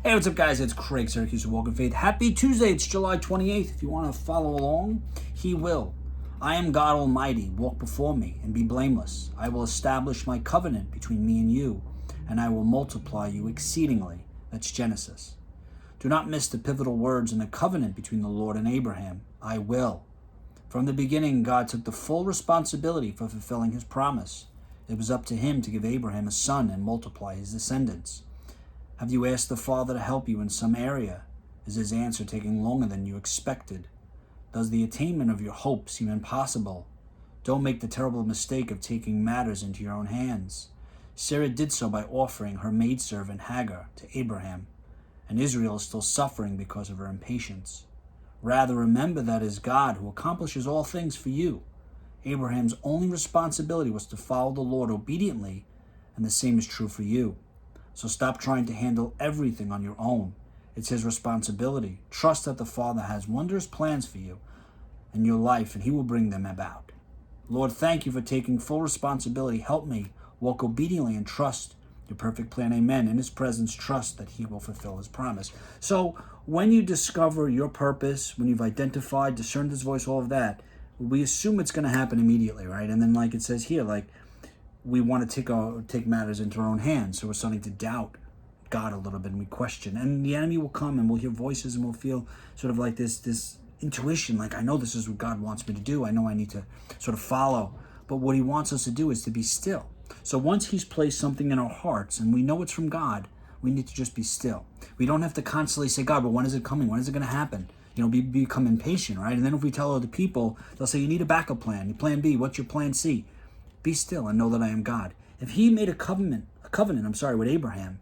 Hey, what's up, guys? It's Craig Syracusa, Walk in Faith. Happy Tuesday. It's July 28th. If you want to follow along, He will. I am God Almighty. Walk before me and be blameless. I will establish my covenant between me and you, and I will multiply you exceedingly. That's Genesis. Do not miss the pivotal words in the covenant between the Lord and Abraham. I will. From the beginning, God took the full responsibility for fulfilling His promise. It was up to Him to give Abraham a son and multiply his descendants. Have you asked the Father to help you in some area? Is His answer taking longer than you expected? Does the attainment of your hope seem impossible? Don't make the terrible mistake of taking matters into your own hands. Sarah did so by offering her maidservant Hagar to Abraham, and Israel is still suffering because of her impatience. Rather, remember that it is God who accomplishes all things for you. Abraham's only responsibility was to follow the Lord obediently, and the same is true for you. So stop trying to handle everything on your own. It's His responsibility. Trust that the Father has wondrous plans for you and your life, and He will bring them about. Lord, thank you for taking full responsibility. Help me walk obediently and trust your perfect plan. Amen. In His presence, trust that He will fulfill His promise. So when you discover your purpose, when you've identified, discerned His voice, all of that, we assume it's going to happen immediately, right? And then like it says here, we want to take matters into our own hands. So we're starting to doubt God a little bit, and we question. And the enemy will come, and we'll hear voices, and we'll feel sort of like this intuition, like, I know this is what God wants me to do. I know I need to sort of follow. But what He wants us to do is to be still. So once He's placed something in our hearts, and we know it's from God, we need to just be still. We don't have to constantly say, God, but when is it coming? When is it going to happen? Become impatient, right? And then if we tell other people, they'll say, you need a backup plan. Plan B, what's your plan C? Be still and know that I am God. If He made a covenant, with Abraham,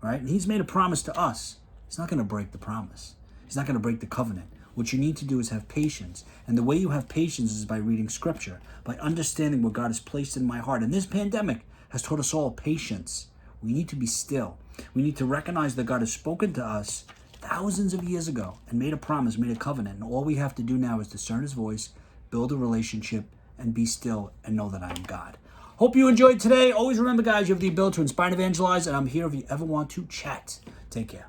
right? And He's made a promise to us. He's not going to break the promise. He's not going to break the covenant. What you need to do is have patience. And the way you have patience is by reading Scripture, by understanding what God has placed in my heart. And this pandemic has taught us all patience. We need to be still. We need to recognize that God has spoken to us thousands of years ago and made a promise, made a covenant. And all we have to do now is discern His voice, build a relationship, and be still and know that I am God. Hope you enjoyed today. Always remember, guys, you have the ability to inspire and evangelize, and I'm here if you ever want to chat. Take care.